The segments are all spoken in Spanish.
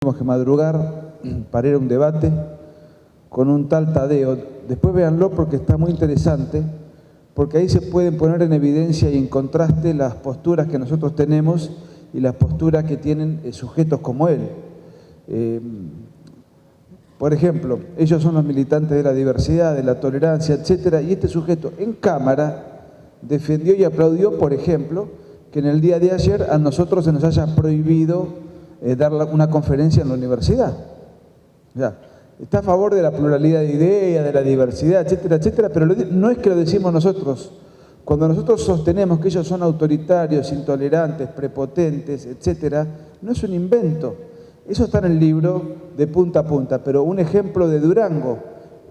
Tuvimos que madrugar para ir a un debate con un tal Tadeo. Después véanlo porque está muy interesante, porque ahí se pueden poner en evidencia y en contraste las posturas que nosotros tenemos y las posturas que tienen sujetos como él. Por ejemplo, ellos son los militantes de la diversidad, de la tolerancia, etcétera, y este sujeto en cámara defendió y aplaudió, por ejemplo, que en el día de ayer a nosotros se nos haya prohibido dar una conferencia en la universidad. O sea, está a favor de la pluralidad de ideas, de la diversidad, etcétera, etcétera, pero no es que lo decimos nosotros. Cuando nosotros sostenemos que ellos son autoritarios, intolerantes, prepotentes, etcétera, no es un invento. Eso está en el libro de punta a punta, pero un ejemplo de Durango,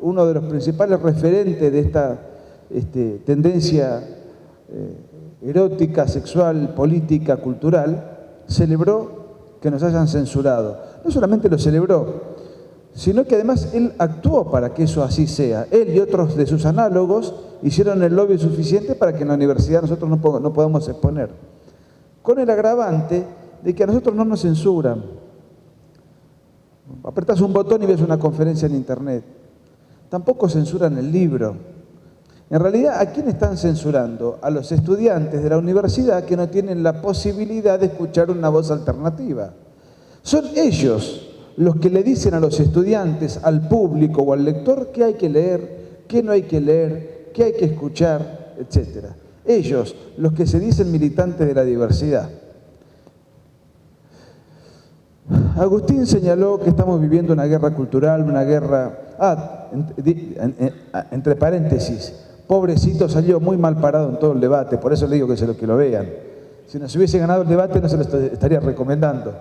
uno de los principales referentes de esta tendencia erótica, sexual, política, cultural, celebró que nos hayan censurado. No solamente lo celebró, sino que además él actuó para que eso así sea. Él y otros de sus análogos hicieron el lobby suficiente para que en la universidad nosotros no podamos exponer. Con el agravante de que a nosotros no nos censuran. Apretás un botón y ves una conferencia en internet. Tampoco censuran el libro. En realidad, ¿a quién están censurando? A los estudiantes de la universidad que no tienen la posibilidad de escuchar una voz alternativa. Son ellos los que le dicen a los estudiantes, al público o al lector qué hay que leer, qué no hay que leer, qué hay que escuchar, etc. Ellos, los que se dicen militantes de la diversidad. Agustín señaló que estamos viviendo una guerra cultural, una guerra... entre paréntesis, pobrecito, salió muy mal parado en todo el debate, por eso le digo que lo vean. Si nos hubiese ganado el debate no se lo estaría recomendando.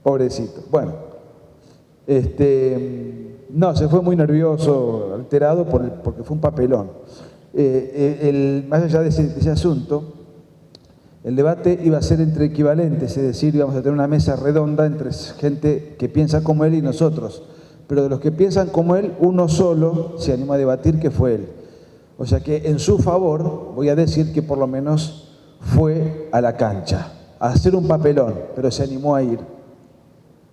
Pobrecito. Bueno, no, se fue muy nervioso, alterado, porque fue un papelón. Más allá de ese asunto, el debate iba a ser entre equivalentes, es decir, íbamos a tener una mesa redonda entre gente que piensa como él y nosotros. Pero de los que piensan como él, uno solo se animó a debatir, que fue él. O sea que en su favor voy a decir que por lo menos fue a la cancha, a hacer un papelón, pero se animó a ir.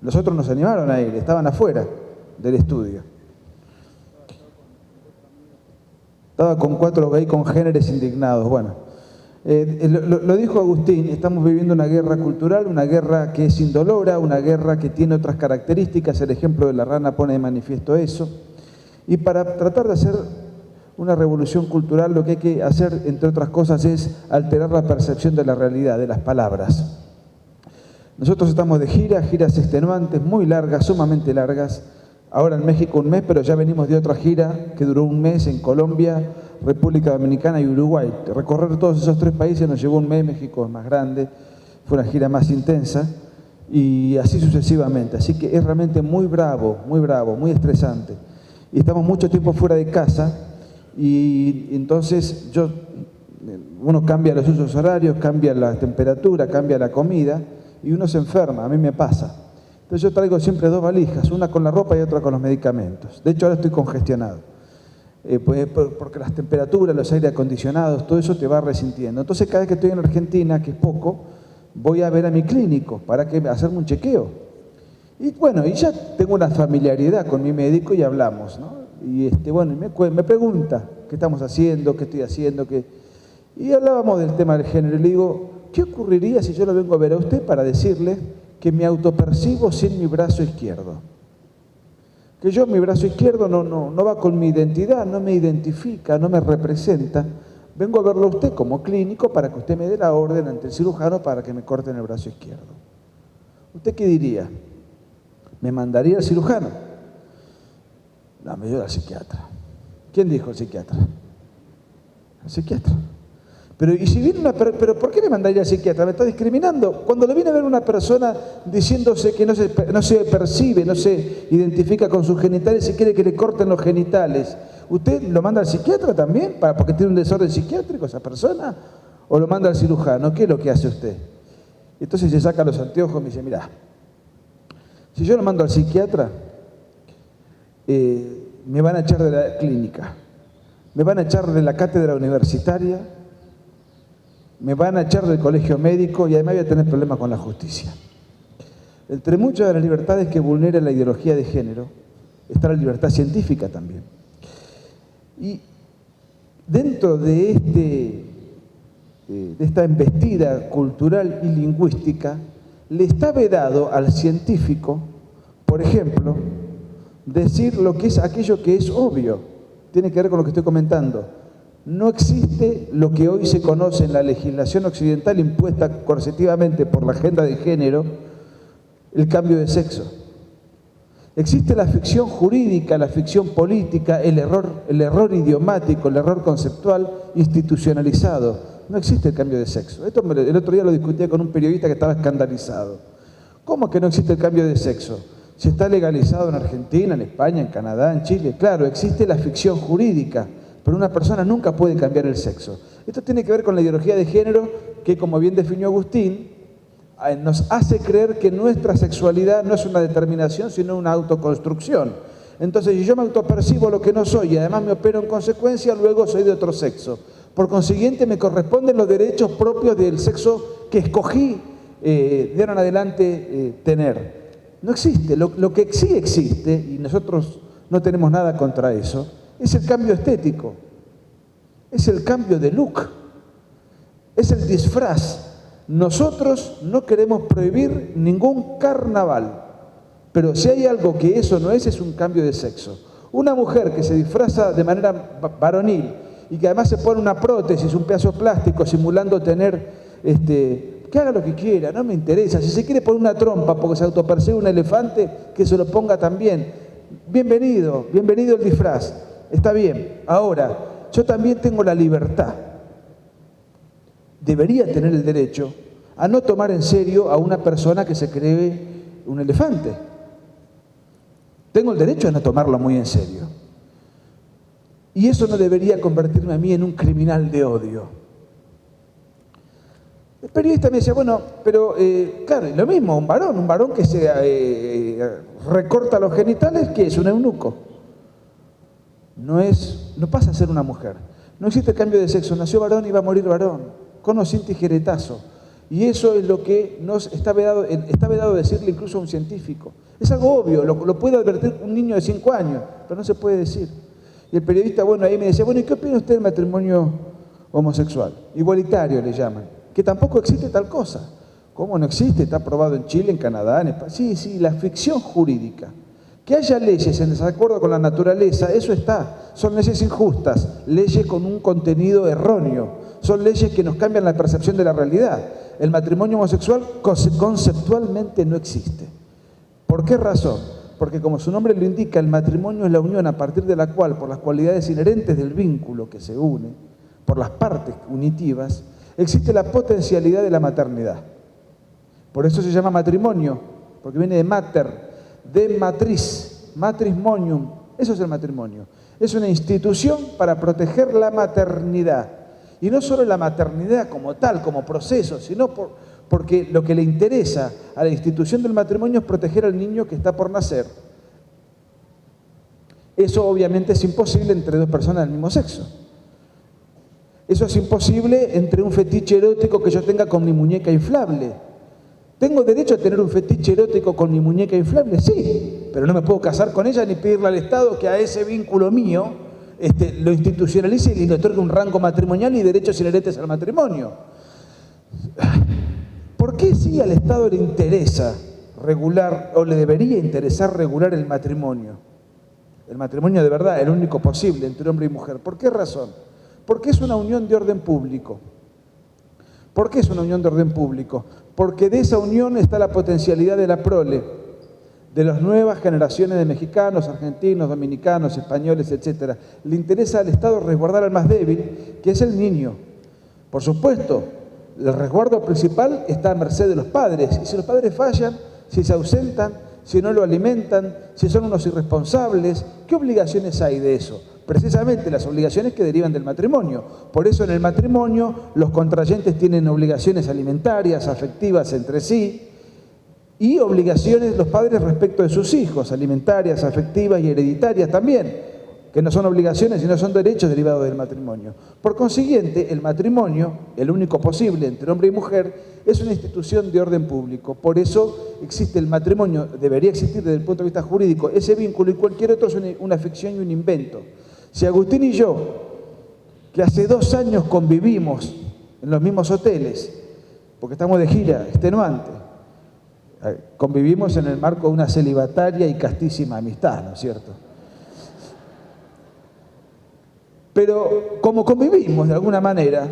Los otros no se animaron a ir, estaban afuera del estudio. Estaba con 4 gays congéneres indignados. Bueno, lo dijo Agustín, estamos viviendo una guerra cultural, una guerra que es indolora, una guerra que tiene otras características, el ejemplo de la rana pone de manifiesto eso. Y para tratar de hacer una revolución cultural lo que hay que hacer, entre otras cosas, es alterar la percepción de la realidad, de las palabras. Nosotros estamos de giras extenuantes, muy largas, sumamente largas. Ahora en México un mes, pero ya venimos de otra gira que duró un mes en Colombia, República Dominicana y Uruguay. Recorrer todos esos 3 países nos llevó un mes, México es más grande, fue una gira más intensa y así sucesivamente. Así que es realmente muy bravo, muy estresante. Y estamos mucho tiempo fuera de casa y entonces uno cambia los usos horarios, cambia la temperatura, cambia la comida y uno se enferma, a mí me pasa. Entonces yo traigo siempre 2 valijas, una con la ropa y otra con los medicamentos. De hecho ahora estoy congestionado, porque las temperaturas, los aire acondicionados, todo eso te va resintiendo. Entonces cada vez que estoy en Argentina, que es poco, voy a ver a mi clínico para hacerme un chequeo. Y bueno, y ya tengo una familiaridad con mi médico y hablamos, ¿no? Y bueno, me pregunta qué estamos haciendo, qué estoy haciendo, y hablábamos del tema del género. Y le digo, ¿qué ocurriría si yo lo vengo a ver a usted para decirle que me autopercibo sin mi brazo izquierdo? Que mi brazo izquierdo no va con mi identidad, no me identifica, no me representa. Vengo a verlo a usted como clínico para que usted me dé la orden ante el cirujano para que me corten el brazo izquierdo. ¿Usted qué diría? ¿Me mandaría al cirujano? No, me dio al psiquiatra. ¿Quién dijo el psiquiatra? El psiquiatra. Pero ¿por qué me mandaría al psiquiatra? ¿Me está discriminando? Cuando le viene a ver una persona diciéndose que no se percibe, no se identifica con sus genitales y quiere que le corten los genitales, ¿usted lo manda al psiquiatra también? ¿Porque tiene un desorden psiquiátrico esa persona? ¿O lo manda al cirujano? ¿Qué es lo que hace usted? Entonces se saca los anteojos y me dice, mirá, si yo lo mando al psiquiatra, me van a echar de la clínica, me van a echar de la cátedra universitaria, me van a echar del colegio médico y además voy a tener problemas con la justicia. Entre muchas de las libertades que vulnera la ideología de género está la libertad científica también. Y dentro de esta embestida cultural y lingüística, le está vedado al científico, por ejemplo, decir lo que es aquello que es obvio. Tiene que ver con lo que estoy comentando. No existe lo que hoy se conoce en la legislación occidental impuesta coercitivamente por la agenda de género, el cambio de sexo. Existe la ficción jurídica, la ficción política, el error idiomático, el error conceptual institucionalizado. No existe el cambio de sexo. Esto el otro día lo discutía con un periodista que estaba escandalizado. ¿Cómo que no existe el cambio de sexo? Si está legalizado en Argentina, en España, en Canadá, en Chile. Claro, existe la ficción jurídica, pero una persona nunca puede cambiar el sexo. Esto tiene que ver con la ideología de género que, como bien definió Agustín, nos hace creer que nuestra sexualidad no es una determinación, sino una autoconstrucción. Entonces, si yo me autopercibo lo que no soy y además me opero en consecuencia, luego soy de otro sexo. Por consiguiente, me corresponden los derechos propios del sexo que escogí de ahora en adelante tener. No existe. Lo que sí existe, y nosotros no tenemos nada contra eso, es el cambio estético, es el cambio de look, es el disfraz. Nosotros no queremos prohibir ningún carnaval, pero si hay algo que eso no es un cambio de sexo. Una mujer que se disfraza de manera varonil y que además se pone una prótesis, un pedazo plástico simulando tener, que haga lo que quiera, no me interesa. Si se quiere poner una trompa porque se autopercibe un elefante, que se lo ponga también. Bienvenido el disfraz, está bien. Ahora, yo también tengo la libertad, debería tener el derecho a no tomar en serio a una persona que se cree un elefante. Tengo el derecho a no tomarlo muy en serio. Y eso no debería convertirme a mí en un criminal de odio. El periodista me decía, bueno, pero claro, lo mismo, un varón que se recorta los genitales, ¿qué es? Un eunuco. No pasa a ser una mujer. No existe cambio de sexo, nació varón y va a morir varón, con o sin tijeretazo. Y eso es lo que nos está vedado decirle incluso a un científico. Es algo obvio, lo puede advertir un niño de 5 años, pero no se puede decir. Y el periodista, bueno, ahí me decía, bueno, ¿y qué opina usted del matrimonio homosexual? Igualitario le llaman, que tampoco existe tal cosa. ¿Cómo no existe? Está aprobado en Chile, en Canadá, en España. Sí, la ficción jurídica. Que haya leyes en desacuerdo con la naturaleza, eso está. Son leyes injustas, leyes con un contenido erróneo. Son leyes que nos cambian la percepción de la realidad. El matrimonio homosexual conceptualmente no existe. ¿Por qué razón? Porque como su nombre lo indica, el matrimonio es la unión a partir de la cual, por las cualidades inherentes del vínculo que se une, por las partes unitivas, existe la potencialidad de la maternidad. Por eso se llama matrimonio, porque viene de mater, de matriz, matrimonium. Eso es el matrimonio. Es una institución para proteger la maternidad. Y no solo la maternidad como tal, como proceso, sino porque lo que le interesa a la institución del matrimonio es proteger al niño que está por nacer. Eso obviamente es imposible entre dos personas del mismo sexo. Eso es imposible entre un fetiche erótico que yo tenga con mi muñeca inflable. ¿Tengo derecho a tener un fetiche erótico con mi muñeca inflable? Sí, pero no me puedo casar con ella ni pedirle al Estado que a ese vínculo mío lo institucionalice y le otorgue un rango matrimonial y derechos inherentes al matrimonio. ¿Por qué sí al Estado le interesa regular, o le debería interesar regular el matrimonio? El matrimonio de verdad, el único posible entre hombre y mujer. ¿Por qué razón? Porque es una unión de orden público. ¿Por qué es una unión de orden público? Porque de esa unión está la potencialidad de la prole, de las nuevas generaciones de mexicanos, argentinos, dominicanos, españoles, etc. Le interesa al Estado resguardar al más débil, que es el niño. Por supuesto, el resguardo principal está a merced de los padres. Y si los padres fallan, si se ausentan, si no lo alimentan, si son unos irresponsables, ¿qué obligaciones hay de eso? Precisamente las obligaciones que derivan del matrimonio. Por eso en el matrimonio los contrayentes tienen obligaciones alimentarias, afectivas entre sí, y obligaciones los padres respecto de sus hijos, alimentarias, afectivas y hereditarias también. que no son obligaciones, sino son derechos derivados del matrimonio. Por consiguiente, el matrimonio, el único posible entre hombre y mujer, es una institución de orden público. Por eso existe el matrimonio, debería existir desde el punto de vista jurídico, ese vínculo, y cualquier otro es una ficción y un invento. Si Agustín y yo, que hace 2 años convivimos en los mismos hoteles, porque estamos de gira extenuante, convivimos en el marco de una celibataria y castísima amistad, ¿no es cierto? Pero como convivimos de alguna manera,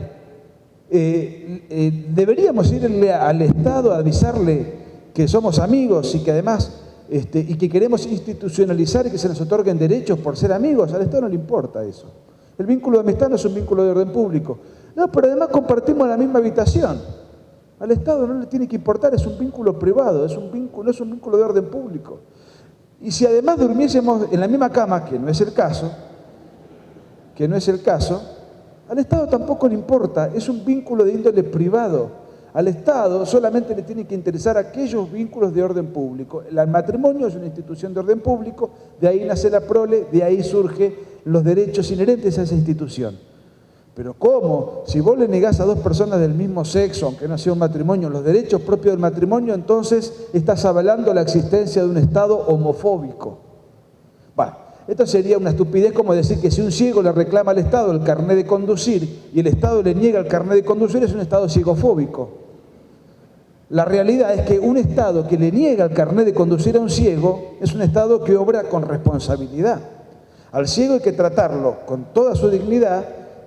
deberíamos irle al Estado a avisarle que somos amigos y que además y que queremos institucionalizar y que se nos otorguen derechos por ser amigos. Al Estado no le importa eso. El vínculo de amistad no es un vínculo de orden público. No, pero además compartimos la misma habitación. Al Estado no le tiene que importar, es un vínculo privado, no es un vínculo de orden público. Y si además durmiésemos en la misma cama, que no es el caso, al Estado tampoco le importa, es un vínculo de índole privado. Al Estado solamente le tienen que interesar aquellos vínculos de orden público. El matrimonio es una institución de orden público, de ahí nace la prole, de ahí surgen los derechos inherentes a esa institución. Pero ¿cómo? Si vos le negás a 2 personas del mismo sexo, aunque no sea un matrimonio, los derechos propios del matrimonio, entonces estás avalando la existencia de un Estado homofóbico. Bueno, esto sería una estupidez como decir que si un ciego le reclama al Estado el carnet de conducir y el Estado le niega el carnet de conducir, es un Estado ciegofóbico. La realidad es que un Estado que le niega el carnet de conducir a un ciego es un Estado que obra con responsabilidad. Al ciego hay que tratarlo con toda su dignidad,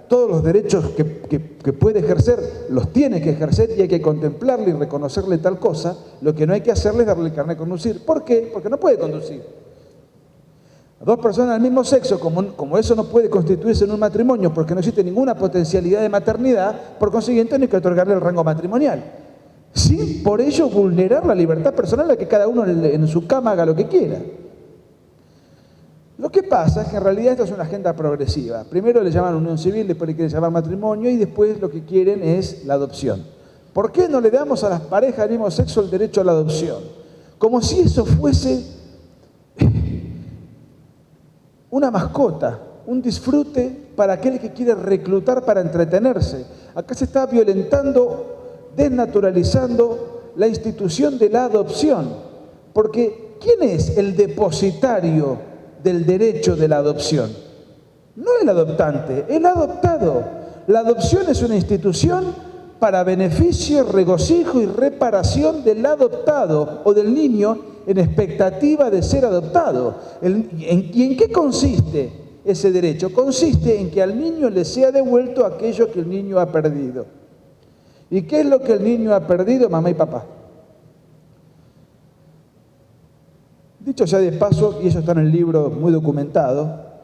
todos los derechos que puede ejercer los tiene que ejercer y hay que contemplarle y reconocerle tal cosa. Lo que no hay que hacerle es darle el carnet de conducir. ¿Por qué? Porque no puede conducir. 2 personas del mismo sexo, como eso no puede constituirse en un matrimonio porque no existe ninguna potencialidad de maternidad, por consiguiente no hay que otorgarle el rango matrimonial, sin por ello vulnerar la libertad personal a que cada uno en su cama haga lo que quiera. Lo que pasa es que en realidad esto es una agenda progresiva. Primero le llaman unión civil, después le quieren llamar matrimonio y después lo que quieren es la adopción. ¿Por qué no le damos a las parejas del mismo sexo el derecho a la adopción? Como si eso fuese una mascota, un disfrute para aquel que quiere reclutar para entretenerse. Acá se está violentando, desnaturalizando la institución de la adopción. Porque ¿quién es el depositario del derecho de la adopción? No el adoptante, el adoptado. La adopción es una institución para beneficio, regocijo y reparación del adoptado o del niño en expectativa de ser adoptado. ¿Y en qué consiste ese derecho? Consiste en que al niño le sea devuelto aquello que el niño ha perdido. ¿Y qué es lo que el niño ha perdido? Mamá y papá. Dicho sea de paso, y eso está en el libro muy documentado,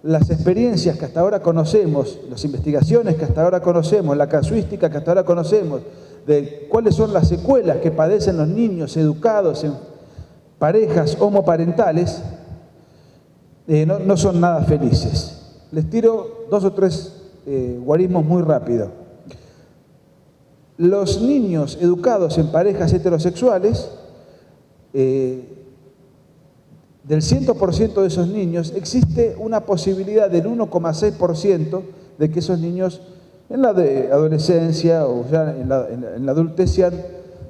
las experiencias que hasta ahora conocemos, las investigaciones que hasta ahora conocemos, la casuística que hasta ahora conocemos, de cuáles son las secuelas que padecen los niños educados en parejas homoparentales, no son nada felices. Les tiro 2 o 3 guarismos muy rápido. Los niños educados en parejas heterosexuales, del 100% de esos niños, existe una posibilidad del 1,6% de que esos niños en la adolescencia o ya en la adultez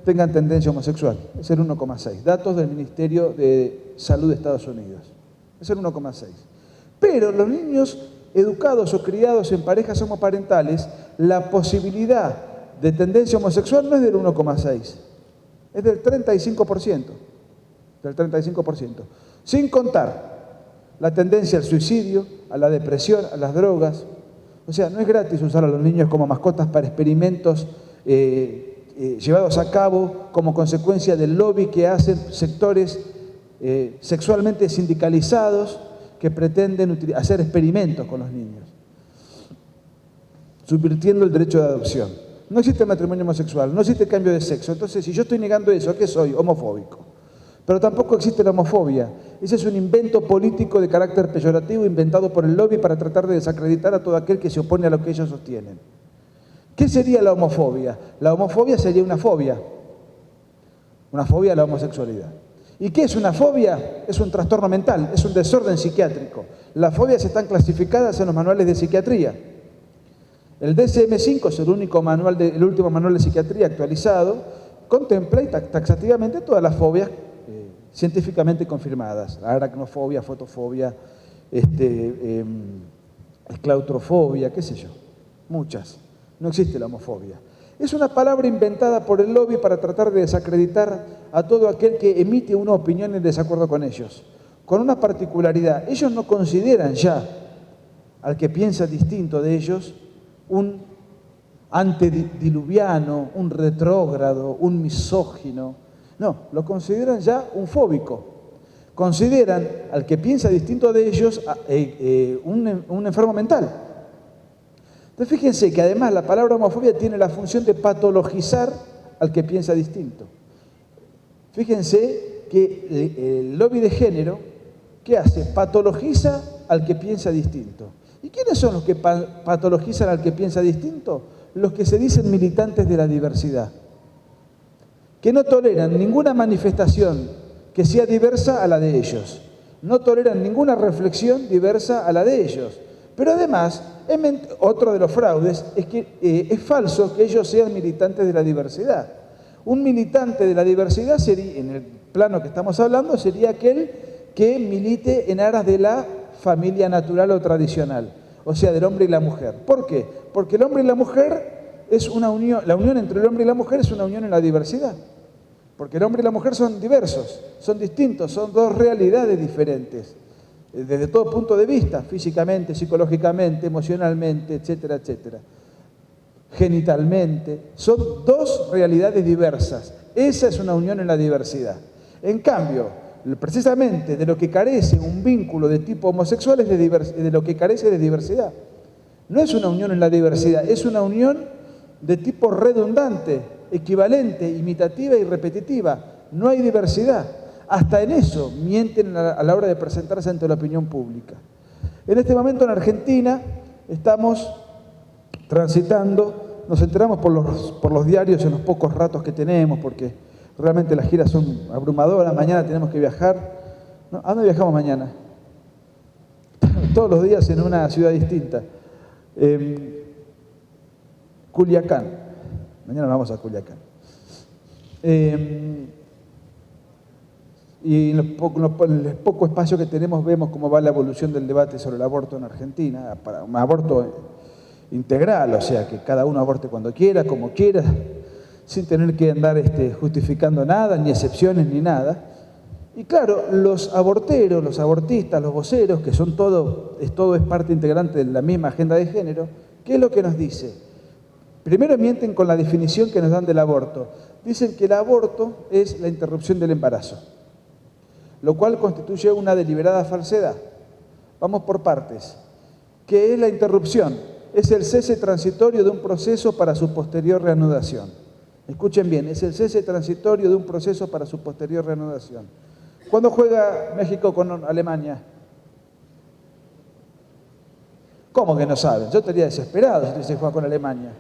tengan tendencia homosexual. Es el 1,6%. Datos del Ministerio de Salud de Estados Unidos. Es el 1,6%. Pero los niños educados o criados en parejas homoparentales, la posibilidad de tendencia homosexual no es del 1,6%, es del 35%. Del 35%. Sin contar la tendencia al suicidio, a la depresión, a las drogas. O sea, no es gratis usar a los niños como mascotas para experimentos llevados a cabo como consecuencia del lobby que hacen sectores sexualmente sindicalizados que pretenden hacer experimentos con los niños, subvirtiendo el derecho de adopción. No existe matrimonio homosexual, no existe cambio de sexo. Entonces, si yo estoy negando eso, ¿qué soy? Homofóbico. Pero tampoco existe la homofobia. Ese es un invento político de carácter peyorativo inventado por el lobby para tratar de desacreditar a todo aquel que se opone a lo que ellos sostienen. ¿Qué sería la homofobia? La homofobia sería una fobia a la homosexualidad. ¿Y qué es una fobia? Es un trastorno mental, es un desorden psiquiátrico. Las fobias están clasificadas en los manuales de psiquiatría. El DSM-5 es el último manual de psiquiatría actualizado, contempla taxativamente todas las fobias científicamente confirmadas. La aracnofobia, fotofobia, claustrofobia, qué sé yo, muchas. No existe la homofobia. Es una palabra inventada por el lobby para tratar de desacreditar a todo aquel que emite una opinión en desacuerdo con ellos. Con una particularidad, ellos no consideran ya al que piensa distinto de ellos un antediluviano, un retrógrado, un misógino. No, lo consideran ya un fóbico. Consideran al que piensa distinto de ellos un enfermo mental. Entonces fíjense que además la palabra homofobia tiene la función de patologizar al que piensa distinto. Fíjense que el lobby de género, ¿qué hace? Patologiza al que piensa distinto. ¿Y quiénes son los que patologizan al que piensa distinto? Los que se dicen militantes de la diversidad, que no toleran ninguna manifestación que sea diversa a la de ellos, no toleran ninguna reflexión diversa a la de ellos. Pero además, otro de los fraudes es que es falso que ellos sean militantes de la diversidad. Un militante de la diversidad, sería, en el plano que estamos hablando, sería aquel que milite en aras de la familia natural o tradicional, o sea, del hombre y la mujer. ¿Por qué? Porque el hombre y la mujer es una unión, la unión entre el hombre y la mujer es una unión en la diversidad. Porque el hombre y la mujer son diversos, son distintos, son dos realidades diferentes, desde todo punto de vista, físicamente, psicológicamente, emocionalmente, etcétera, etcétera. Genitalmente, son dos realidades diversas. Esa es una unión en la diversidad. En cambio, precisamente de lo que carece un vínculo de tipo homosexual es de lo que carece de diversidad. No es una unión en la diversidad, es una unión de tipo redundante, equivalente, imitativa y repetitiva. No hay diversidad. Hasta en eso mienten a la hora de presentarse ante la opinión pública. En este momento en Argentina estamos transitando, nos enteramos por los diarios en los pocos ratos que tenemos, porque realmente las giras son abrumadoras. Mañana tenemos que viajar. ¿No? ¿A dónde viajamos mañana? Todos los días en una ciudad distinta. Culiacán. Mañana vamos a Culiacán. Y en el poco espacio que tenemos vemos cómo va la evolución del debate sobre el aborto en Argentina, para un aborto integral, o sea, que cada uno aborte cuando quiera, como quiera, sin tener que andar justificando nada, ni excepciones, ni nada. Y claro, los aborteros, los abortistas, los voceros, que son todo es parte integrante de la misma agenda de género, ¿qué es lo que nos dice? Primero mienten con la definición que nos dan del aborto. Dicen que el aborto es la interrupción del embarazo, lo cual constituye una deliberada falsedad. Vamos por partes. ¿Qué es la interrupción? Es el cese transitorio de un proceso para su posterior reanudación. Escuchen bien, es el cese transitorio de un proceso para su posterior reanudación. ¿Cuándo juega México con Alemania? ¿Cómo que no saben? Yo estaría desesperado si se juega con Alemania.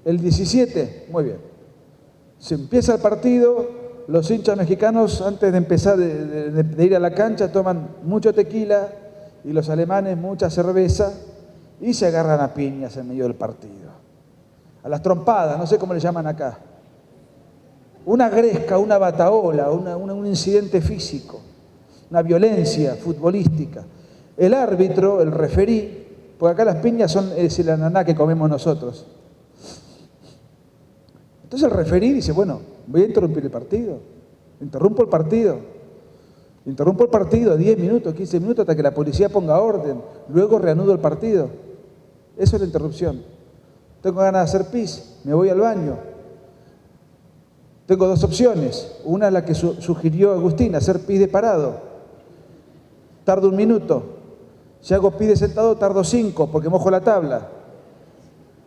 El 17, muy bien. Se empieza el partido, los hinchas mexicanos antes de empezar de ir a la cancha toman mucho tequila y los alemanes mucha cerveza y se agarran a piñas en medio del partido. A las trompadas, no sé cómo le llaman acá. Una gresca, una batahola, un incidente físico, una violencia futbolística. El árbitro, el referí, porque acá las piñas son el ananá que comemos nosotros. Entonces el referí dice, bueno, voy a interrumpir el partido. Interrumpo el partido 10 minutos, 15 minutos hasta que la policía ponga orden. Luego reanudo el partido. Eso es la interrupción. Tengo ganas de hacer pis, me voy al baño. Tengo dos opciones. Una es la que sugirió Agustín, hacer pis de parado. Tardo 1 minuto. Si hago pis de sentado, tardo 5 porque mojo la tabla.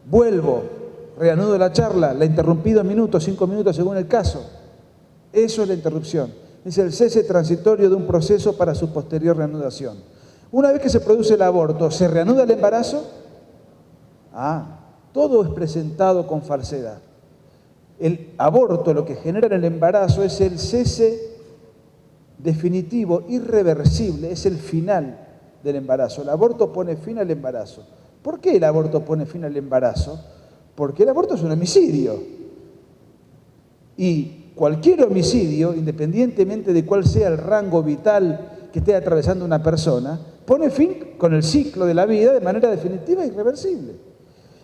Vuelvo, reanudo la charla, la interrumpí 2 minutos, 5 minutos según el caso. Eso es la interrupción. Es el cese transitorio de un proceso para su posterior reanudación. Una vez que se produce el aborto, ¿se reanuda el embarazo? Todo es presentado con falsedad. El aborto lo que genera en el embarazo es el cese definitivo, irreversible, es el final del embarazo. El aborto pone fin al embarazo. ¿Por qué el aborto pone fin al embarazo? Porque el aborto es un homicidio. Y cualquier homicidio, independientemente de cuál sea el rango vital que esté atravesando una persona, pone fin con el ciclo de la vida de manera definitiva e irreversible.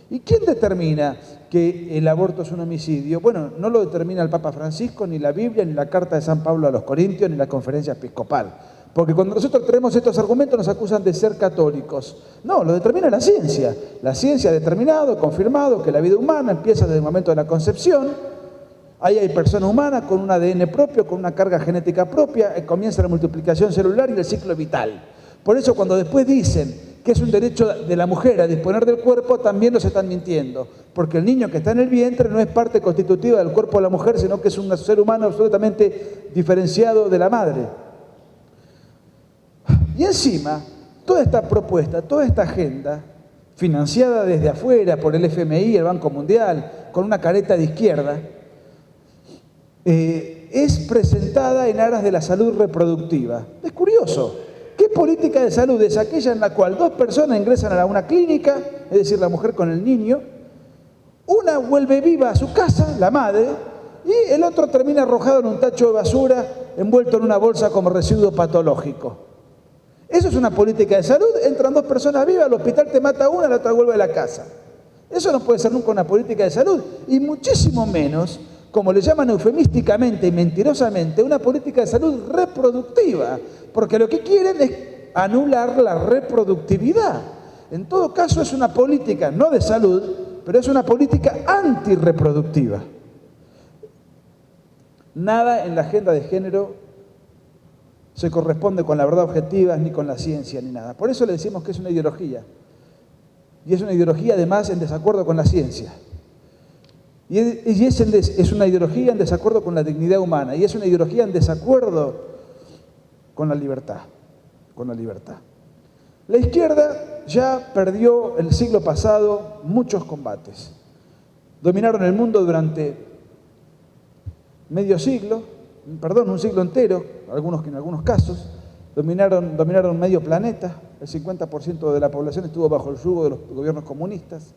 ¿Y quién determina que el aborto es un homicidio? Bueno, no lo determina el Papa Francisco, ni la Biblia, ni la Carta de San Pablo a los Corintios, ni la Conferencia Episcopal. Porque cuando nosotros tenemos estos argumentos nos acusan de ser católicos. No, lo determina la ciencia. La ciencia ha determinado, confirmado que la vida humana empieza desde el momento de la concepción. Ahí hay persona humana con un ADN propio, con una carga genética propia, comienza la multiplicación celular y el ciclo vital. Por eso cuando después dicen que es un derecho de la mujer a disponer del cuerpo, también nos están mintiendo. Porque el niño que está en el vientre no es parte constitutiva del cuerpo de la mujer, sino que es un ser humano absolutamente diferenciado de la madre. Y encima, toda esta propuesta, toda esta agenda, financiada desde afuera por el FMI, el Banco Mundial, con una careta de izquierda, es presentada en aras de la salud reproductiva. Es curioso. ¿Qué política de salud es aquella en la cual dos personas ingresan a una clínica, es decir, la mujer con el niño, una vuelve viva a su casa, la madre, y el otro termina arrojado en un tacho de basura, envuelto en una bolsa como residuo patológico? Eso es una política de salud. Entran dos personas vivas, al hospital te mata una, la otra vuelve a la casa. Eso no puede ser nunca una política de salud, y muchísimo menos, como le llaman eufemísticamente y mentirosamente, una política de salud reproductiva, porque lo que quieren es anular la reproductividad. En todo caso es una política no de salud, pero es una política antirreproductiva. Nada en la agenda de género se corresponde con la verdad objetiva, ni con la ciencia, ni nada. Por eso le decimos que es una ideología. Y es una ideología además en desacuerdo con la ciencia. Y es una ideología en desacuerdo con la dignidad humana. Y es una ideología en desacuerdo con la libertad. La izquierda ya perdió el siglo pasado muchos combates. Dominaron el mundo durante un siglo entero, en algunos casos. Dominaron medio planeta. El 50% de la población estuvo bajo el yugo de los gobiernos comunistas.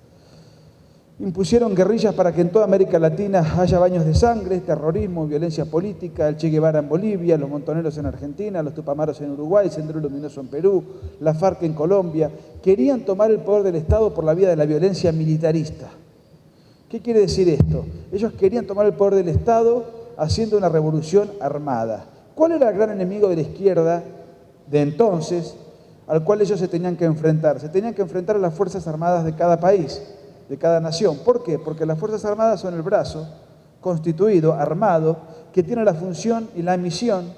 Impusieron guerrillas para que en toda América Latina haya baños de sangre, terrorismo, violencia política, el Che Guevara en Bolivia, los montoneros en Argentina, los tupamaros en Uruguay, Sendero Luminoso en Perú, la FARC en Colombia. Querían tomar el poder del Estado por la vía de la violencia militarista. ¿Qué quiere decir esto? Ellos querían tomar el poder del Estado haciendo una revolución armada. ¿Cuál era el gran enemigo de la izquierda de entonces al cual ellos se tenían que enfrentar? Se tenían que enfrentar a las Fuerzas Armadas de cada país, de cada nación. ¿Por qué? Porque las Fuerzas Armadas son el brazo constituido, armado, que tiene la función y la misión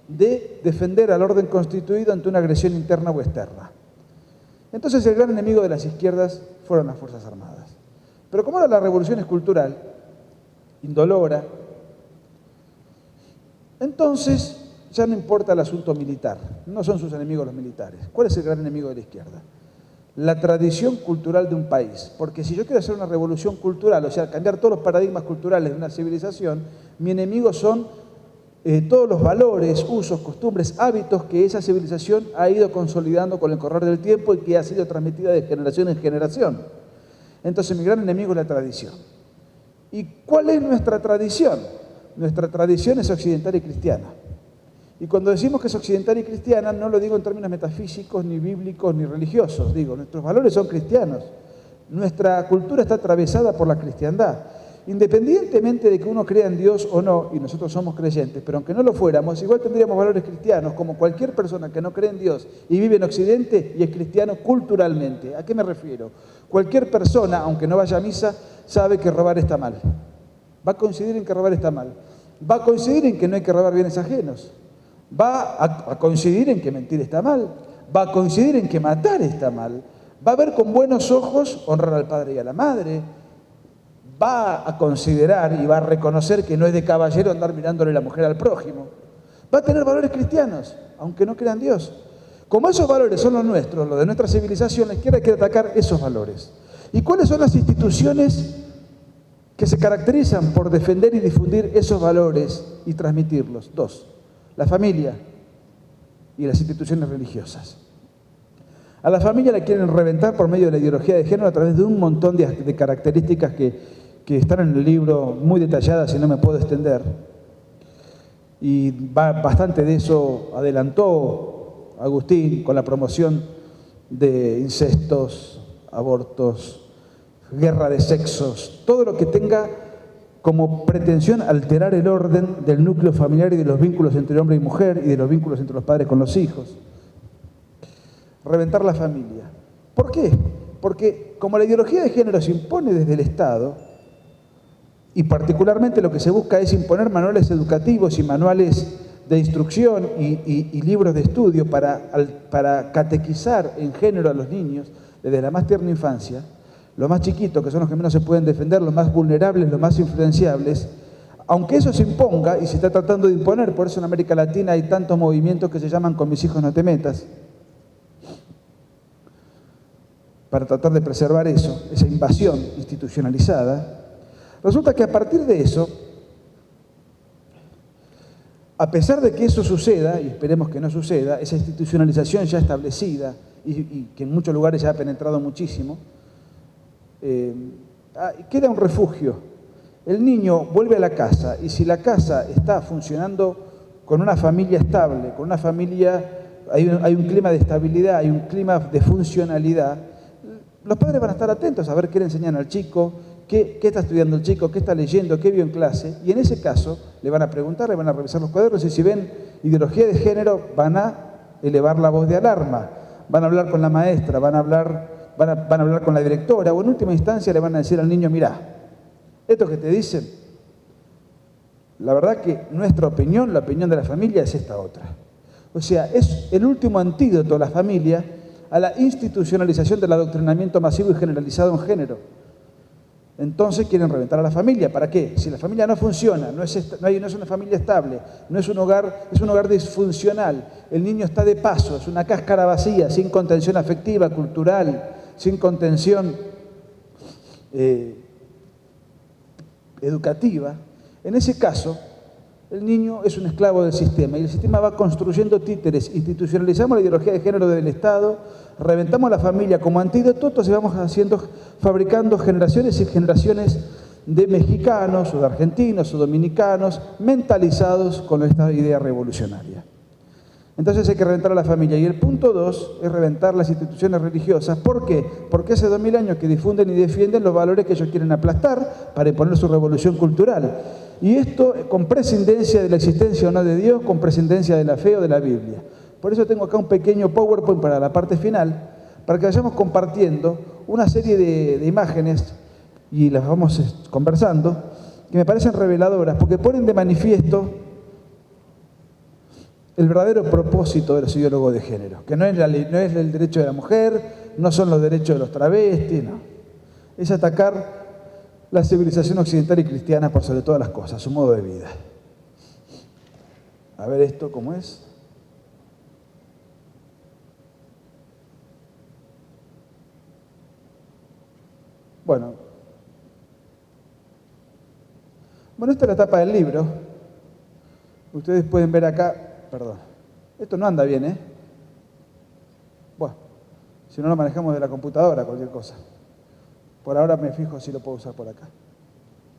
de defender al orden constituido ante una agresión interna o externa. Entonces el gran enemigo de las izquierdas fueron las Fuerzas Armadas. Pero como ahora la revolución es cultural, indolora, entonces ya no importa el asunto militar, no son sus enemigos los militares. ¿Cuál es el gran enemigo de la izquierda? La tradición cultural de un país. Porque si yo quiero hacer una revolución cultural, o sea, cambiar todos los paradigmas culturales de una civilización, mi enemigo son todos los valores, usos, costumbres, hábitos que esa civilización ha ido consolidando con el correr del tiempo y que ha sido transmitida de generación en generación. Entonces mi gran enemigo es la tradición. ¿Y cuál es nuestra tradición? Nuestra tradición es occidental y cristiana. Y cuando decimos que es occidental y cristiana, no lo digo en términos metafísicos, ni bíblicos, ni religiosos. Digo, nuestros valores son cristianos. Nuestra cultura está atravesada por la cristiandad. Independientemente de que uno crea en Dios o no, y nosotros somos creyentes, pero aunque no lo fuéramos, igual tendríamos valores cristianos, como cualquier persona que no cree en Dios y vive en Occidente y es cristiano culturalmente. ¿A qué me refiero? Cualquier persona, aunque no vaya a misa, sabe que robar está mal. Va a coincidir en que robar está mal. Va a coincidir en que no hay que robar bienes ajenos. Va a coincidir en que mentir está mal. Va a coincidir en que matar está mal. Va a ver con buenos ojos honrar al padre y a la madre. Va a considerar y va a reconocer que no es de caballero andar mirándole la mujer al prójimo. Va a tener valores cristianos, aunque no crea en Dios. Como esos valores son los nuestros, los de nuestra civilización, la izquierda quiere atacar esos valores. ¿Y cuáles son las instituciones que se caracterizan por defender y difundir esos valores y transmitirlos. Dos, la familia y las instituciones religiosas. A la familia la quieren reventar por medio de la ideología de género a través de un montón de características que están en el libro muy detalladas y no me puedo extender. Y bastante de eso adelantó Agustín con la promoción de incestos, abortos, guerra de sexos, todo lo que tenga como pretensión alterar el orden del núcleo familiar y de los vínculos entre hombre y mujer y de los vínculos entre los padres con los hijos. Reventar la familia. ¿Por qué? Porque como la ideología de género se impone desde el Estado, y particularmente lo que se busca es imponer manuales educativos y manuales de instrucción y libros de estudio para catequizar en género a los niños desde la más tierna infancia, los más chiquitos, que son los que menos se pueden defender, los más vulnerables, los más influenciables, aunque eso se imponga y se está tratando de imponer, por eso en América Latina hay tantos movimientos que se llaman Con mis hijos no te metas, para tratar de preservar eso, esa invasión institucionalizada. Resulta que a partir de eso, a pesar de que eso suceda, y esperemos que no suceda, esa institucionalización ya establecida y que en muchos lugares ya ha penetrado muchísimo, queda un refugio. El niño vuelve a la casa y si la casa está funcionando con una familia estable, con una familia, hay un clima de estabilidad, hay un clima de funcionalidad, los padres van a estar atentos a ver qué le enseñan al chico, qué está estudiando el chico, qué está leyendo, qué vio en clase, y en ese caso le van a preguntar, le van a revisar los cuadernos, y si ven ideología de género van a elevar la voz de alarma, van a hablar con la maestra, van a hablar con la directora, o en última instancia le van a decir al niño, mirá, esto que te dicen, la verdad que nuestra opinión, la opinión de la familia es esta otra. O sea, es el último antídoto a la familia a la institucionalización del adoctrinamiento masivo y generalizado en género. Entonces quieren reventar a la familia. ¿Para qué? Si la familia no funciona, no es una familia estable, no es un hogar disfuncional, el niño está de paso, es una cáscara vacía, sin contención afectiva, cultural, sin contención educativa, en ese caso el niño es un esclavo del sistema y el sistema va construyendo títeres, institucionalizamos la ideología de género del Estado, reventamos la familia como antídoto y vamos fabricando generaciones y generaciones de mexicanos o de argentinos o dominicanos mentalizados con esta idea revolucionaria. Entonces hay que reventar a la familia. Y el punto 2 es reventar las instituciones religiosas. ¿Por qué? Porque hace 2000 años que difunden y defienden los valores que ellos quieren aplastar para imponer su revolución cultural. Y esto con prescindencia de la existencia o no de Dios, con prescindencia de la fe o de la Biblia. Por eso tengo acá un pequeño PowerPoint para la parte final, para que vayamos compartiendo una serie de imágenes y las vamos conversando, que me parecen reveladoras, porque ponen de manifiesto el verdadero propósito de los ideólogos de género, que no es el derecho de la mujer, no son los derechos de los travestis, no. Es atacar la civilización occidental y cristiana por sobre todas las cosas, su modo de vida. A ver esto, ¿cómo es? Bueno, esta es la tapa del libro. Ustedes pueden ver acá, perdón, esto no anda bien, ¿eh? Bueno, si no lo manejamos de la computadora, cualquier cosa. Por ahora me fijo si lo puedo usar por acá.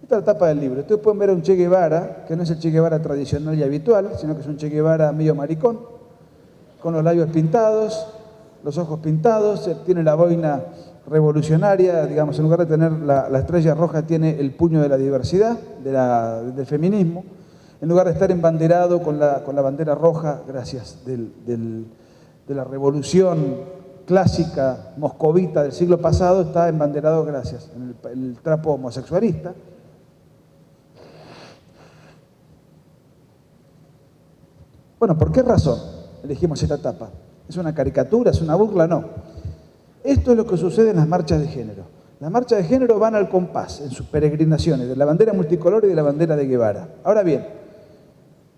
Esta es la tapa del libro. Ustedes pueden ver a un Che Guevara, que no es el Che Guevara tradicional y habitual, sino que es un Che Guevara medio maricón, con los labios pintados, los ojos pintados, tiene la boina revolucionaria, digamos, en lugar de tener la estrella roja, tiene el puño de la diversidad, del feminismo, en lugar de estar embanderado con la bandera roja, gracias, de la revolución clásica moscovita del siglo pasado, está embanderado, gracias, en el trapo homosexualista. Bueno, ¿por qué razón elegimos esta tapa? ¿Es una caricatura? ¿Es una burla? No. Esto es lo que sucede en las marchas de género. Las marchas de género van al compás en sus peregrinaciones, de la bandera multicolor y de la bandera de Guevara. Ahora bien,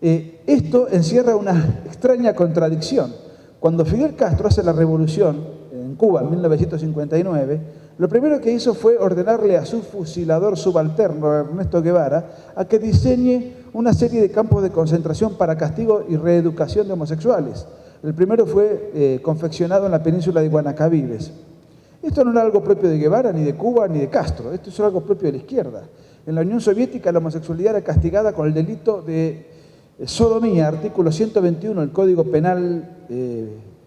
esto encierra una extraña contradicción. Cuando Fidel Castro hace la revolución en Cuba en 1959, Lo primero que hizo fue ordenarle a su fusilador subalterno, Ernesto Guevara, a que diseñe una serie de campos de concentración para castigo y reeducación de homosexuales. El primero fue confeccionado en la península de Guanacavives. Esto no era algo propio de Guevara, ni de Cuba, ni de Castro. Esto es algo propio de la izquierda. En la Unión Soviética la homosexualidad era castigada con el delito de sodomía, artículo 121 del Código Penal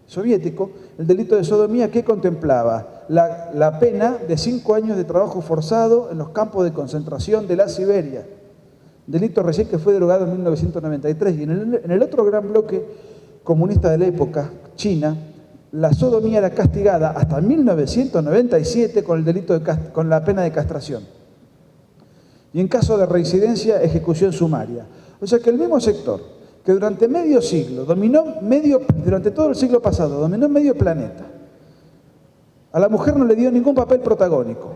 soviético, el delito de sodomía que contemplaba la pena de 5 años de trabajo forzado en los campos de concentración de la Siberia. Delito recién que fue derogado en 1993. Y en el otro gran bloque comunista de la época, China, la sodomía era castigada hasta 1997 con el delito con la pena de castración. Y en caso de reincidencia, ejecución sumaria. O sea que el mismo sector que durante medio siglo durante todo el siglo pasado, dominó medio planeta. A la mujer no le dio ningún papel protagónico.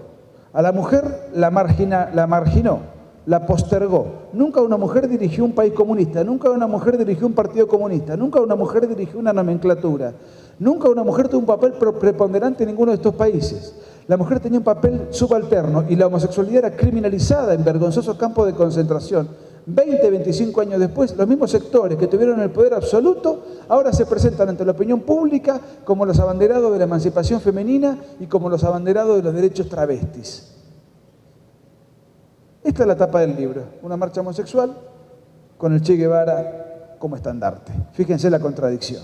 A la mujer la marginó, la postergó. Nunca una mujer dirigió un país comunista, nunca una mujer dirigió un partido comunista, nunca una mujer dirigió una nomenclatura, nunca una mujer tuvo un papel preponderante en ninguno de estos países. La mujer tenía un papel subalterno y la homosexualidad era criminalizada en vergonzosos campos de concentración. 20, 25 años después, los mismos sectores que tuvieron el poder absoluto ahora se presentan ante la opinión pública como los abanderados de la emancipación femenina y como los abanderados de los derechos travestis. Esta es la tapa del libro, una marcha homosexual con el Che Guevara como estandarte. Fíjense la contradicción.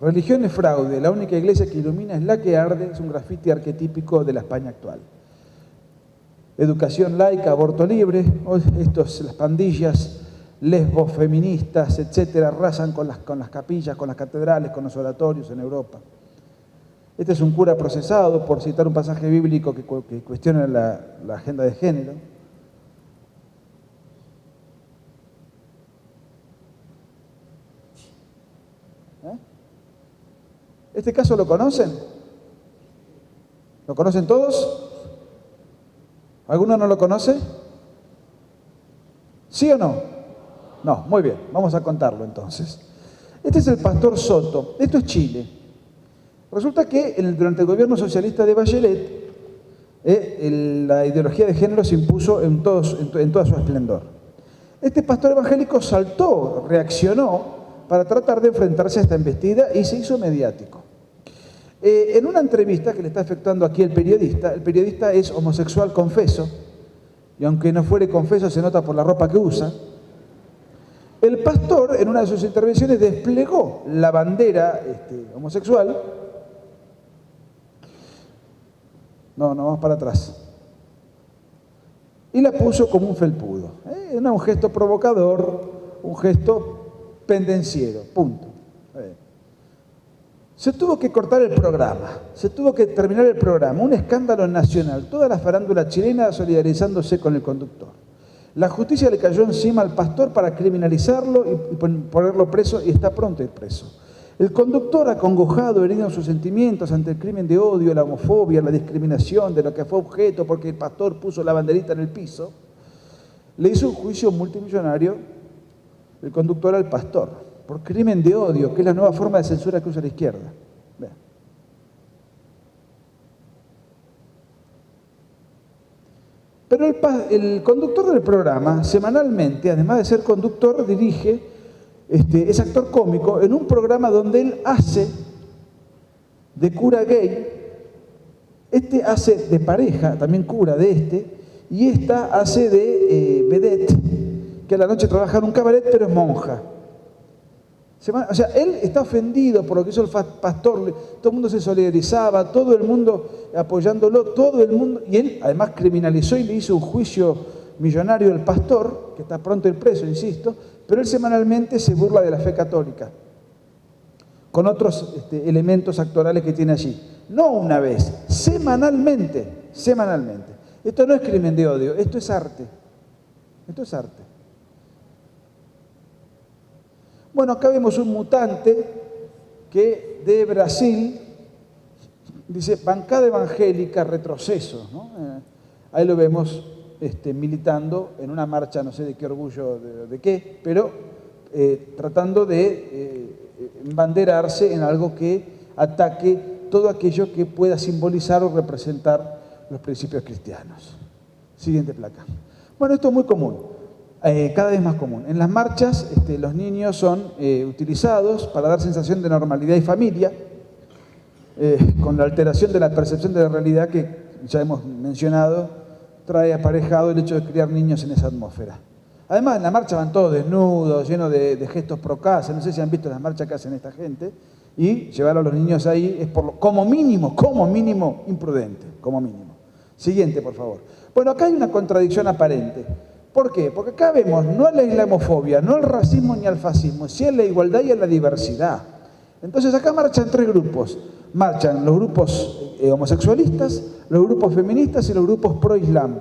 Religión es fraude, la única iglesia que ilumina es la que arde, es un grafiti arquetípico de la España actual. Educación laica, aborto libre, las pandillas lesbos, feministas, etcétera, arrasan con las capillas, con las catedrales, con los oratorios en Europa. Este es un cura procesado por citar un pasaje bíblico que cuestiona la agenda de género. ¿Este caso lo conocen? ¿Lo conocen todos? ¿Alguno no lo conoce? ¿Sí o no? No, muy bien, vamos a contarlo entonces. Este es el pastor Soto, esto es Chile. Resulta que durante el gobierno socialista de Bachelet, la ideología de género se impuso en toda su esplendor. Este pastor evangélico saltó, reaccionó para tratar de enfrentarse a esta embestida y se hizo mediático. En una entrevista que le está efectuando aquí el periodista es homosexual confeso, y aunque no fuere confeso se nota por la ropa que usa. El pastor en una de sus intervenciones desplegó la bandera homosexual. No, vamos para atrás. Y la puso como un felpudo. Era un gesto provocador, un gesto pendenciero, punto. Se tuvo que cortar el programa, se tuvo que terminar el programa, un escándalo nacional, toda la farándula chilena solidarizándose con el conductor. La justicia le cayó encima al pastor para criminalizarlo y ponerlo preso, y está pronto a ir preso. El conductor, acongojado, herido en sus sentimientos ante el crimen de odio, la homofobia, la discriminación de lo que fue objeto porque el pastor puso la banderita en el piso, le hizo un juicio multimillonario el conductor al pastor, por crimen de odio, que es la nueva forma de censura que usa la izquierda. Vean. Pero el conductor del programa, semanalmente, además de ser conductor, dirige, es actor cómico en un programa donde él hace de cura gay, hace de pareja, también cura de y esta hace de vedette, que a la noche trabaja en un cabaret, pero es monja. O sea, él está ofendido por lo que hizo el pastor, todo el mundo se solidarizaba, todo el mundo apoyándolo, todo el mundo, y él además criminalizó y le hizo un juicio millonario al pastor, que está pronto a ir preso, insisto, pero él semanalmente se burla de la fe católica, con otros elementos actorales que tiene allí. No una vez, semanalmente. Esto no es crimen de odio, esto es arte. Esto es arte. Bueno, acá vemos un mutante que de Brasil dice bancada evangélica, retroceso, ¿no? Ahí lo vemos militando en una marcha, no sé de qué orgullo, de qué, pero tratando de embanderarse en algo que ataque todo aquello que pueda simbolizar o representar los principios cristianos. Siguiente placa. Bueno, esto es muy común, cada vez más común. En las marchas los niños son utilizados para dar sensación de normalidad y familia, con la alteración de la percepción de la realidad que ya hemos mencionado, trae aparejado el hecho de criar niños en esa atmósfera. Además, en la marcha van todos desnudos, llenos de gestos procáceres. No sé si han visto las marchas que hacen esta gente. Y llevar a los niños ahí es como mínimo, imprudente, como mínimo. Siguiente, por favor. Bueno, acá hay una contradicción aparente. ¿Por qué? Porque acá vemos no a la islamofobia, no al racismo ni al fascismo, sino a la igualdad y a la diversidad. Entonces acá marchan tres grupos. Marchan los grupos homosexualistas, los grupos feministas y los grupos pro-islam.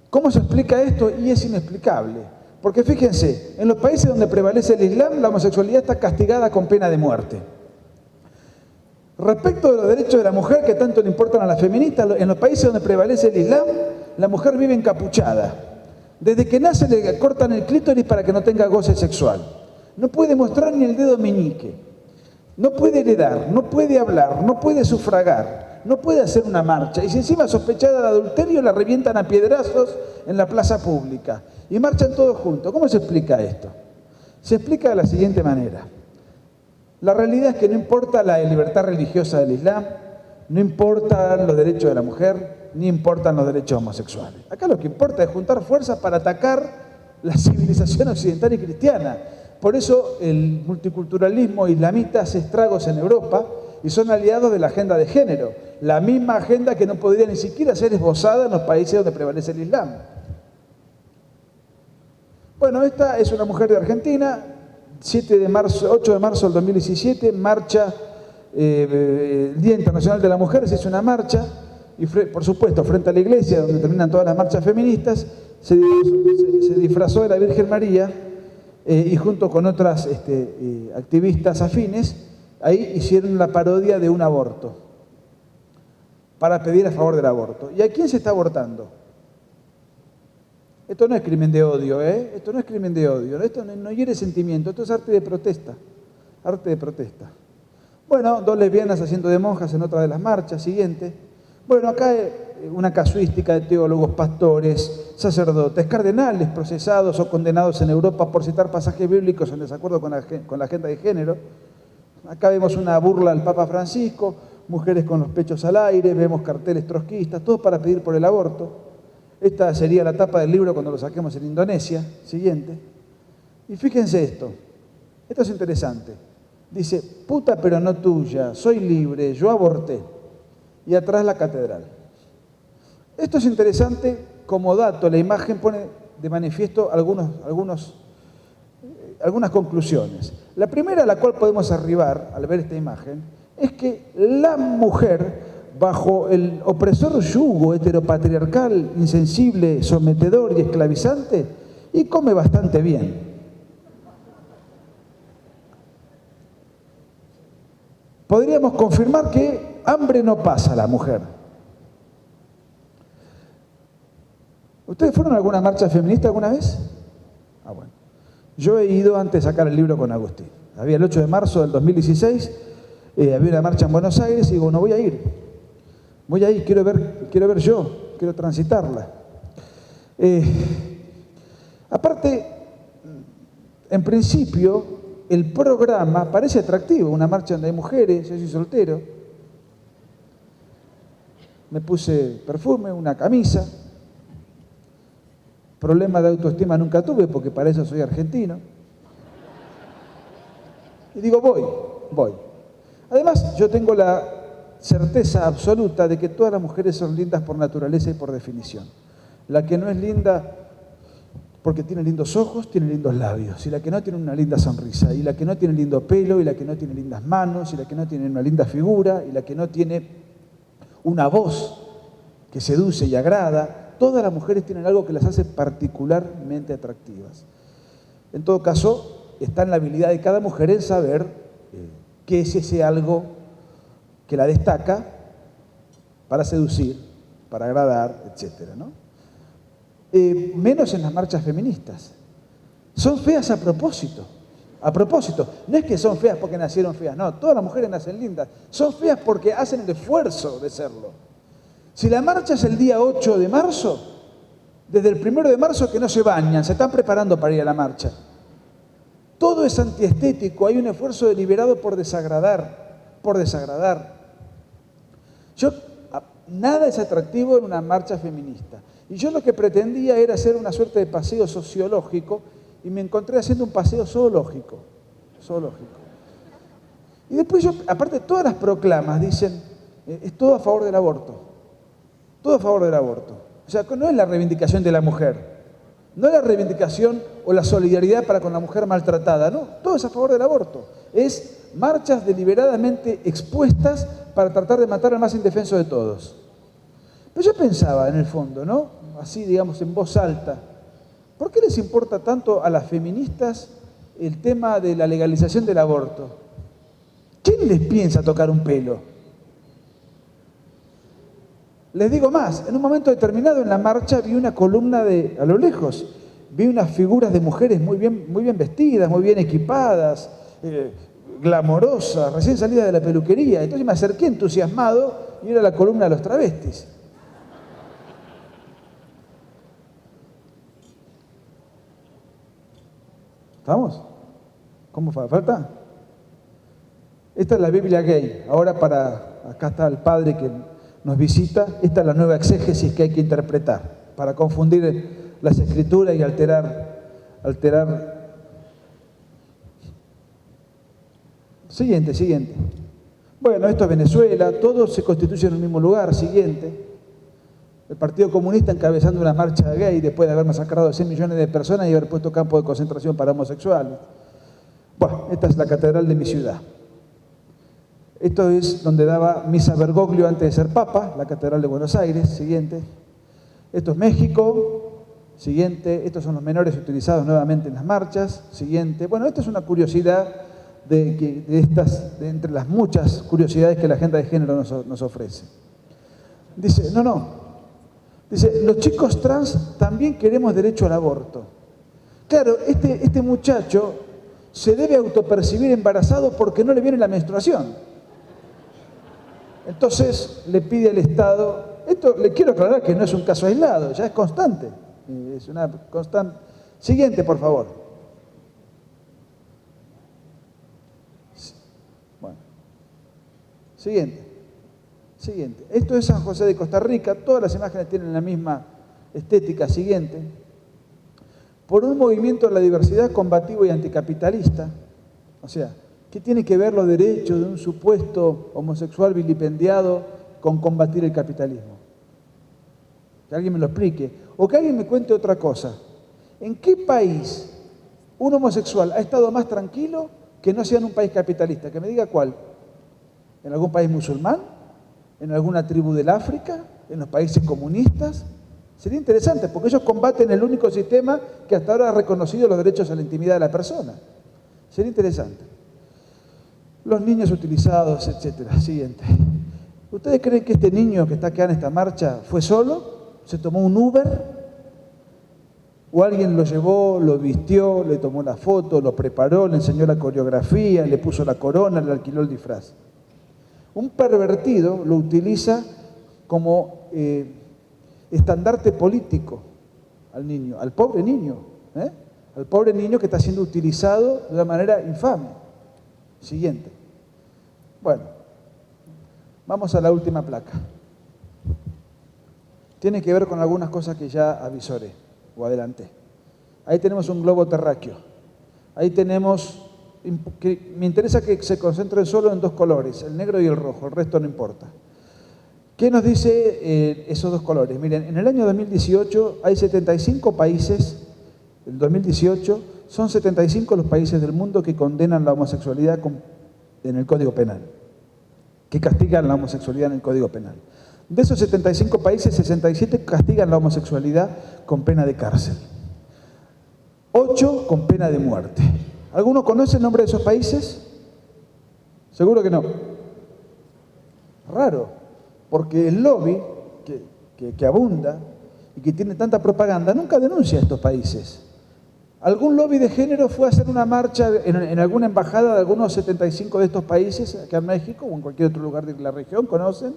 ¿Cómo se explica esto? Y es inexplicable. Porque fíjense, en los países donde prevalece el Islam, la homosexualidad está castigada con pena de muerte. Respecto de los derechos de la mujer, que tanto le importan a las feministas, en los países donde prevalece el Islam, la mujer vive encapuchada. Desde que nace le cortan el clítoris para que no tenga goce sexual. No puede mostrar ni el dedo meñique. No puede heredar, no puede hablar, no puede sufragar. No puede hacer una marcha. Y si encima sospechada de adulterio, la revientan a piedrazos en la plaza pública. Y marchan todos juntos. ¿Cómo se explica esto? Se explica de la siguiente manera. La realidad es que no importa la libertad religiosa del Islam, no importan los derechos de la mujer, ni importan los derechos homosexuales. Acá lo que importa es juntar fuerzas para atacar la civilización occidental y cristiana. Por eso el multiculturalismo islamita hace estragos en Europa y son aliados de la agenda de género, la misma agenda que no podría ni siquiera ser esbozada en los países donde prevalece el Islam. Bueno, esta es una mujer de Argentina, 8 de marzo del 2017, marcha, el Día Internacional de la Mujer, se hizo una marcha, y por supuesto, frente a la iglesia, donde terminan todas las marchas feministas, se disfrazó de la Virgen María, y junto con otras activistas afines, ahí hicieron la parodia de un aborto, para pedir a favor del aborto. ¿Y a quién se está abortando? Esto no es crimen de odio, Esto no es crimen de odio, esto no hiere sentimiento, esto es arte de protesta, arte de protesta. Bueno, dos lesbianas haciendo de monjas en otra de las marchas, siguiente. Bueno, acá una casuística de teólogos, pastores, sacerdotes, cardenales procesados o condenados en Europa por citar pasajes bíblicos en desacuerdo con la agenda de género. Acá vemos una burla al Papa Francisco, mujeres con los pechos al aire, vemos carteles trotskistas, todo para pedir por el aborto. Esta sería la tapa del libro cuando lo saquemos en Indonesia. Siguiente. Y fíjense esto es interesante. Dice, puta pero no tuya, soy libre, yo aborté. Y atrás la catedral. Esto es interesante como dato, la imagen pone de manifiesto algunas conclusiones. La primera a la cual podemos arribar al ver esta imagen es que la mujer, bajo el opresor yugo heteropatriarcal, insensible, sometedor y esclavizante, y come bastante bien. Podríamos confirmar que hambre no pasa a la mujer. ¿Ustedes fueron a alguna marcha feminista alguna vez? Ah, bueno. Yo he ido antes de sacar el libro con Agustín. Había el 8 de marzo del 2016, había una marcha en Buenos Aires y digo, no voy a ir. Voy a ir, quiero ver yo, quiero transitarla. Aparte, en principio, el programa parece atractivo, una marcha donde hay mujeres, yo soy soltero. Me puse perfume, una camisa. Problema de autoestima nunca tuve porque para eso soy argentino. Y digo, voy. Además, yo tengo la certeza absoluta de que todas las mujeres son lindas por naturaleza y por definición. La que no es linda porque tiene lindos ojos, tiene lindos labios, y la que no tiene una linda sonrisa, y la que no tiene lindo pelo, y la que no tiene lindas manos, y la que no tiene una linda figura, y la que no tiene una voz que seduce y agrada. Todas las mujeres tienen algo que las hace particularmente atractivas. En todo caso, está en la habilidad de cada mujer en saber qué es ese algo que la destaca para seducir, para agradar, etc., ¿no? Menos en las marchas feministas. Son feas a propósito. A propósito, no es que son feas porque nacieron feas, no, todas las mujeres nacen lindas. Son feas porque hacen el esfuerzo de serlo. Si la marcha es el día 8 de marzo, desde el 1 de marzo que no se bañan, se están preparando para ir a la marcha. Todo es antiestético, hay un esfuerzo deliberado por desagradar, por desagradar. Nada es atractivo en una marcha feminista. Y yo lo que pretendía era hacer una suerte de paseo sociológico y me encontré haciendo un paseo zoológico. Y después aparte todas las proclamas dicen, es todo a favor del aborto. Todo a favor del aborto. O sea, no es la reivindicación de la mujer, no es la reivindicación o la solidaridad para con la mujer maltratada, no, todo es a favor del aborto. Es marchas deliberadamente expuestas para tratar de matar al más indefenso de todos. Pero yo pensaba en el fondo, ¿no? Así, digamos, en voz alta, ¿por qué les importa tanto a las feministas el tema de la legalización del aborto? ¿Quién les piensa tocar un pelo? Les digo más, en un momento determinado en la marcha vi una columna a lo lejos, vi unas figuras de mujeres muy bien vestidas, muy bien equipadas, glamorosas, recién salidas de la peluquería. Entonces me acerqué entusiasmado y era la columna de los travestis. ¿Estamos? ¿Cómo falta? Esta es la Biblia gay. Ahora acá está el padre que nos visita. Esta es la nueva exégesis que hay que interpretar para confundir las escrituras y alterar. Siguiente. Bueno, esto es Venezuela, todos se constituyen en el mismo lugar. Siguiente. El Partido Comunista encabezando una marcha gay después de haber masacrado a 100 millones de personas y haber puesto campos de concentración para homosexuales. Bueno, esta es la catedral de mi ciudad. Esto es donde daba misa Bergoglio antes de ser papa, la catedral de Buenos Aires. Siguiente. Esto es México. Siguiente. Estos son los menores utilizados nuevamente en las marchas. Siguiente. Bueno, esta es una curiosidad de entre las muchas curiosidades que la agenda de género nos ofrece. Dice, Dice, los chicos trans también queremos derecho al aborto. Claro, este muchacho se debe autopercibir embarazado porque no le viene la menstruación. Entonces le pide al Estado, esto le quiero aclarar que no es un caso aislado, ya es constante. Es una constante. Siguiente, por favor. Bueno. Siguiente. Esto es San José de Costa Rica, todas las imágenes tienen la misma estética. Siguiente. Por un movimiento de la diversidad combativo y anticapitalista, o sea, ¿qué tiene que ver los derechos de un supuesto homosexual vilipendiado con combatir el capitalismo? Que alguien me lo explique, o que alguien me cuente otra cosa. ¿En qué país un homosexual ha estado más tranquilo que no sea en un país capitalista? Que me diga cuál. ¿En algún país musulmán? ¿En alguna tribu del África? ¿En los países comunistas? Sería interesante, porque ellos combaten el único sistema que hasta ahora ha reconocido los derechos a la intimidad de la persona. Sería interesante. Los niños utilizados, etcétera. Siguiente. ¿Ustedes creen que este niño que está acá en esta marcha fue solo? ¿Se tomó un Uber? ¿O alguien lo llevó, lo vistió, le tomó la foto, lo preparó, le enseñó la coreografía, le puso la corona, le alquiló el disfraz? Un pervertido lo utiliza como estandarte político al niño, al pobre niño, al pobre niño que está siendo utilizado de una manera infame. Siguiente. Bueno, vamos a la última placa. Tiene que ver con algunas cosas que ya avisoré o adelanté. Ahí tenemos un globo terráqueo. Ahí tenemos... me interesa que se concentren solo en dos colores, el negro y el rojo, el resto no importa. ¿Qué nos dice esos dos colores? Miren, en el año 2018 hay 75 países, el 2018 son 75 los países del mundo que condenan la homosexualidad en el Código Penal, que castigan la homosexualidad en el Código Penal. De esos 75 países, 67 castigan la homosexualidad con pena de cárcel, 8 con pena de muerte. ¿Alguno conoce el nombre de esos países? Seguro que no. Raro, porque el lobby que abunda y que tiene tanta propaganda nunca denuncia a estos países. Algún lobby de género fue a hacer una marcha en alguna embajada de algunos 75 de estos países, acá en México o en cualquier otro lugar de la región, ¿conocen?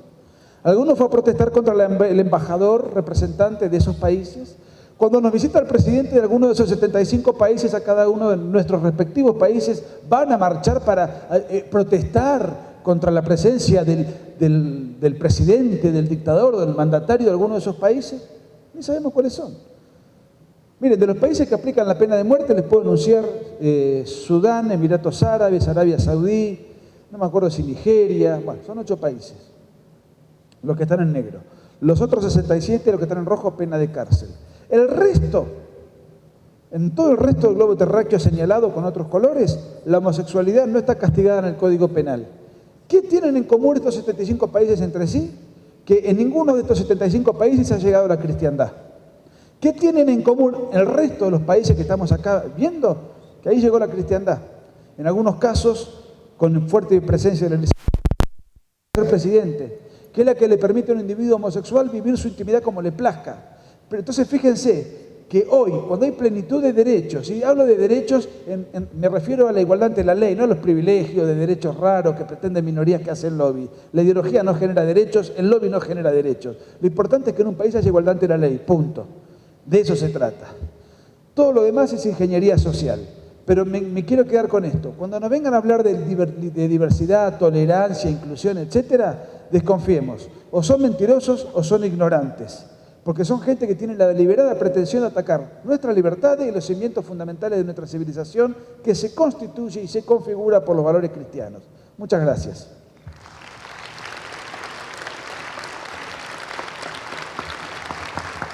Alguno fue a protestar contra el embajador representante de esos países. Cuando nos visita el presidente de alguno de esos 75 países, a cada uno de nuestros respectivos países, van a marchar para protestar contra la presencia del presidente, del dictador, del mandatario de alguno de esos países. Ni sabemos cuáles son. Miren, de los países que aplican la pena de muerte les puedo anunciar Sudán, Emiratos Árabes, Arabia Saudí, no me acuerdo si Nigeria, bueno, son 8 países los que están en negro. Los otros 67, los que están en rojo, pena de cárcel. El resto, en todo el resto del globo terráqueo señalado con otros colores, la homosexualidad no está castigada en el Código Penal. ¿Qué tienen en común estos 75 países entre sí? Que en ninguno de estos 75 países ha llegado la cristiandad. ¿Qué tienen en común el resto de los países que estamos acá viendo? Que ahí llegó la cristiandad. En algunos casos, con fuerte presencia del presidente, que es la que le permite a un individuo homosexual vivir su intimidad como le plazca. Pero entonces fíjense que hoy, cuando hay plenitud de derechos, y hablo de derechos, me refiero a la igualdad ante la ley, no a los privilegios de derechos raros que pretenden minorías que hacen lobby. La ideología no genera derechos, el lobby no genera derechos. Lo importante es que en un país haya igualdad ante la ley, punto. De eso se trata. Todo lo demás es ingeniería social. Pero me quiero quedar con esto. Cuando nos vengan a hablar de diversidad, tolerancia, inclusión, etcétera, desconfiemos. O son mentirosos o son ignorantes. Porque son gente que tiene la deliberada pretensión de atacar nuestras libertades y los cimientos fundamentales de nuestra civilización que se constituye y se configura por los valores cristianos. Muchas gracias.